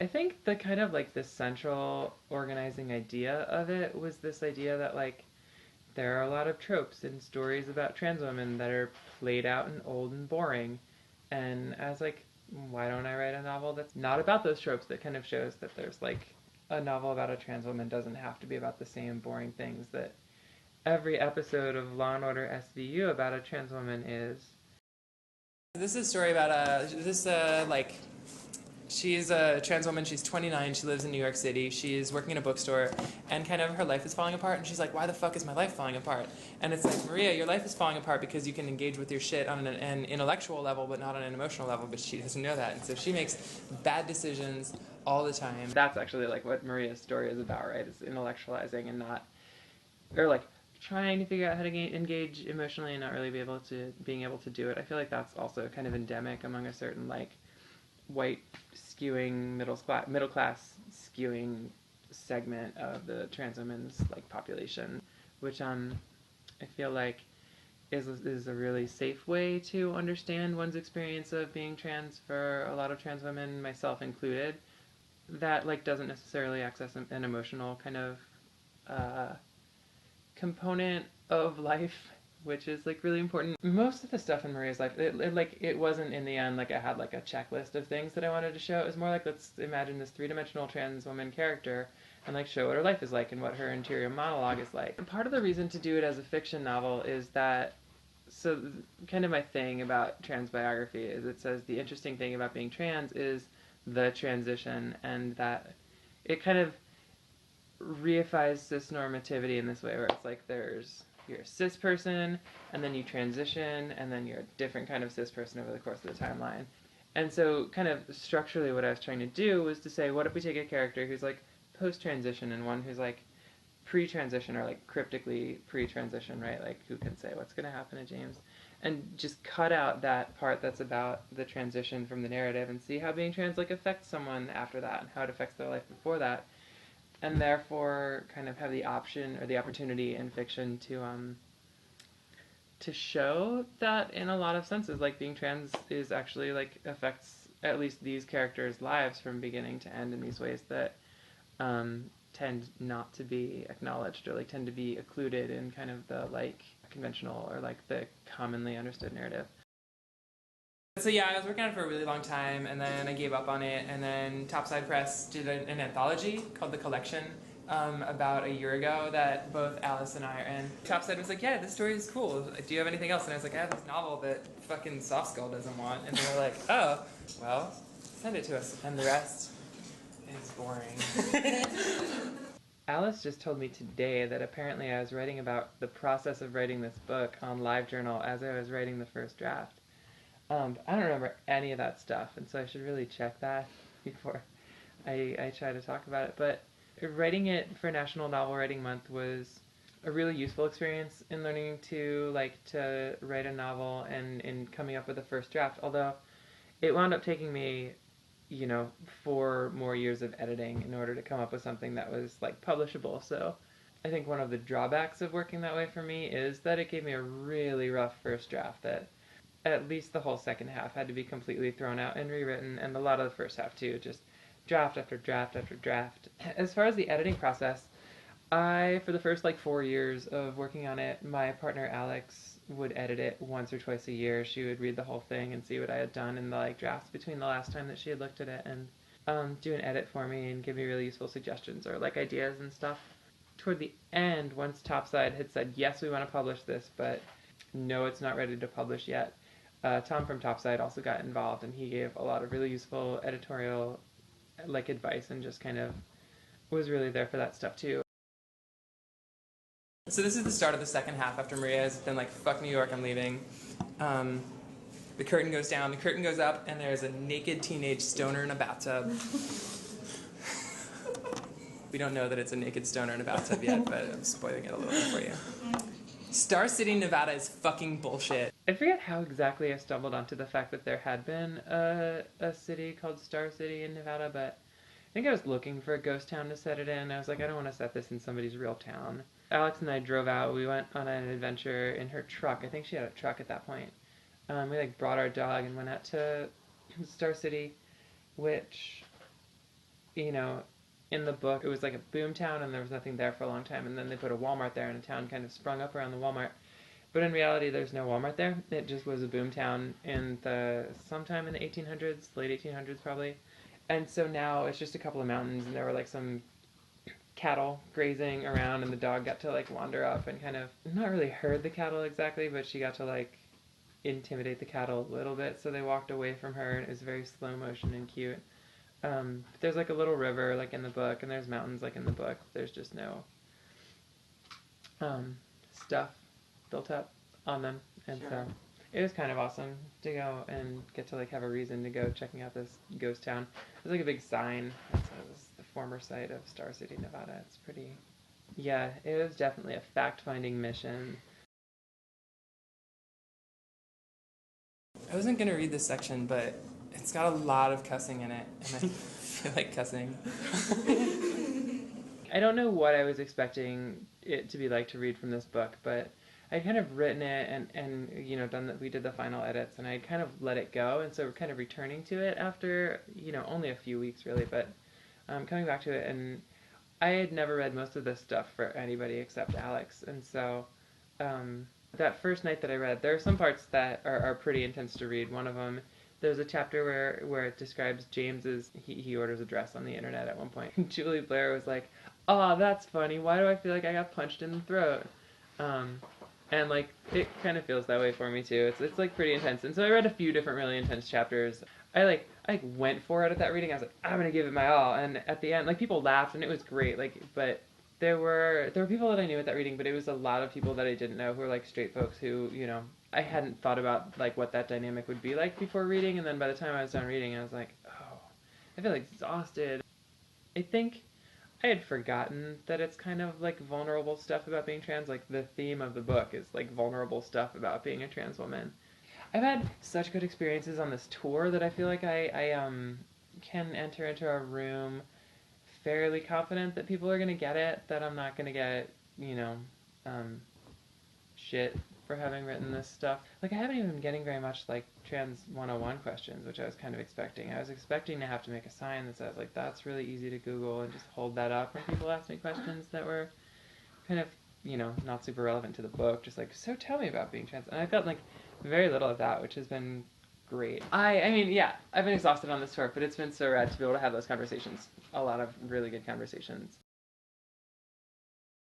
I think the kind of like the central organizing idea of it was this idea that like there are a lot of tropes in stories about trans women that are played out and old and boring. And I was like, why don't I write a novel that's not about those tropes, that kind of shows that there's like a novel about a trans woman doesn't have to be about the same boring things that every episode of Law and Order SVU about a trans woman is. This is a story about like she's a trans woman. She's 29. She lives in New York City. She's working in a bookstore, and kind of her life is falling apart. And she's like, "Why the fuck is my life falling apart?" And it's like, Maria, your life is falling apart because you can engage with your shit on an intellectual level, but not on an emotional level. But she doesn't know that, and so she makes bad decisions all the time. That's actually like what Maria's story is about, right? It's intellectualizing and not, or like trying to figure out how to engage emotionally and not really being able to do it. I feel like that's also kind of endemic among a certain like white skewing middle class skewing segment of the trans women's like population, which I feel like is a really safe way to understand one's experience of being trans for a lot of trans women, myself included, that like doesn't necessarily access an emotional kind of uh, component of life, which is like really important. Most of the stuff in Maria's life, it wasn't in the end like I had like a checklist of things that I wanted to show. It was more like, let's imagine this three-dimensional trans woman character and like show what her life is like and what her interior monologue is like. And part of the reason to do it as a fiction novel is that, so kind of my thing about trans biography is it says the interesting thing about being trans is the transition, and that it kind of reifies cis normativity in this way where it's like you're a cis person and then you transition and then you're a different kind of cis person over the course of the timeline. And so kind of structurally what I was trying to do was to say, what if we take a character who's like post-transition and one who's like pre-transition, or like cryptically pre-transition, right? Like who can say what's going to happen to James, and just cut out that part that's about the transition from the narrative and see how being trans like affects someone after that and how it affects their life before that, and therefore kind of have the option or the opportunity in fiction to show that in a lot of senses like being trans is actually like affects at least these characters' lives from beginning to end in these ways that tend not to be acknowledged, or like tend to be occluded in kind of the like conventional or like the commonly understood narrative. So yeah, I was working on it for a really long time, and then I gave up on it, and then Topside Press did an anthology called The Collection about a year ago that both Alice and I are in. Topside was like, yeah, this story is cool. Do you have anything else? And I was like, I have this novel that fucking Soft Skull doesn't want. And they were like, oh, well, send it to us. And the rest is boring. Alice just told me today that apparently I was writing about the process of writing this book on LiveJournal as I was writing the first draft. I don't remember any of that stuff, and so I should really check that before I try to talk about it. But writing it for National Novel Writing Month was a really useful experience in learning to write a novel and in coming up with a first draft. Although it wound up taking me, 4 more years of editing in order to come up with something that was like publishable. So I think one of the drawbacks of working that way for me is that it gave me a really rough first draft that at least the whole second half had to be completely thrown out and rewritten, and a lot of the first half too, just draft after draft after draft. As far as the editing process, for the first like 4 years of working on it, my partner Alex would edit it once or twice a year. She would read the whole thing and see what I had done in the like drafts between the last time that she had looked at it, and do an edit for me and give me really useful suggestions or like ideas and stuff. Toward the end, once Topside had said, yes, we want to publish this, but no, it's not ready to publish yet, Tom from Topside also got involved, and he gave a lot of really useful editorial like advice and just kind of was really there for that stuff too. So this is the start of the second half after Maria has been like, fuck New York, I'm leaving. The curtain goes down, the curtain goes up, and there's a naked teenage stoner in a bathtub. We don't know that it's a naked stoner in a bathtub yet, but I'm spoiling it a little bit for you. Star City, Nevada is fucking bullshit. I forget how exactly I stumbled onto the fact that there had been a city called Star City in Nevada, but I think I was looking for a ghost town to set it in. I was like, I don't want to set this in somebody's real town. Alex and I drove out. We went on an adventure in her truck. I think she had a truck at that point. We like brought our dog and went out to Star City, which you know, in the book, it was like a boom town and there was nothing there for a long time. And then they put a Walmart there and a town kind of sprung up around the Walmart. But in reality, there's no Walmart there. It just was a boom town sometime in the 1800s, late 1800s probably. And so now it's just a couple of mountains, and there were like some cattle grazing around, and the dog got to like wander up and kind of not really herd the cattle exactly, but she got to like intimidate the cattle a little bit. So they walked away from her, and it was very slow motion and cute. There's like a little river like in the book, and there's mountains like in the book. There's just no stuff built up on them, and Sure. so it was kind of awesome to go and get to like have a reason to go checking out this ghost town. There's like a big sign that says the former site of Star City, Nevada. It's pretty. Yeah, it was definitely a fact-finding mission. I wasn't gonna read this section, but it's got a lot of cussing in it, and I feel like cussing. I don't know what I was expecting it to be like to read from this book, but I'd kind of written it and done that. We did the final edits, and I'd kind of let it go, and so we're kind of returning to it after only a few weeks really, but coming back to it, and I had never read most of this stuff for anybody except Alex, and so that first night that I read, there are some parts that are pretty intense to read. One of them, there's a chapter where it describes James's, he orders a dress on the internet at one point. Julie Blair was like, "Oh, that's funny. Why do I feel like I got punched in the throat?" And like it kind of feels that way for me too. It's like pretty intense. And so I read a few different really intense chapters. I went for it at that reading. I was like, I'm gonna give it my all. And at the end, like people laughed and it was great. Like, but there were people that I knew at that reading, but it was a lot of people that I didn't know who were like straight folks who I hadn't thought about like what that dynamic would be like before reading. And then by the time I was done reading, I was like, oh, I feel exhausted. I think I had forgotten that it's kind of like vulnerable stuff about being trans. Like the theme of the book is like vulnerable stuff about being a trans woman. I've had such good experiences on this tour that I feel like I can enter into a room fairly confident that people are gonna get it. That I'm not gonna get um, shit for having written this stuff. Like I haven't even been getting very much like trans 101 questions, which I was kind of expecting. I was expecting to have to make a sign that says like that's really easy to Google and just hold that up when people ask me questions that were kind of not super relevant to the book. Just like, so tell me about being trans. And I felt like very little of that, which has been great. I mean, yeah, I've been exhausted on this tour, but it's been so rad to be able to have those conversations. A lot of really good conversations.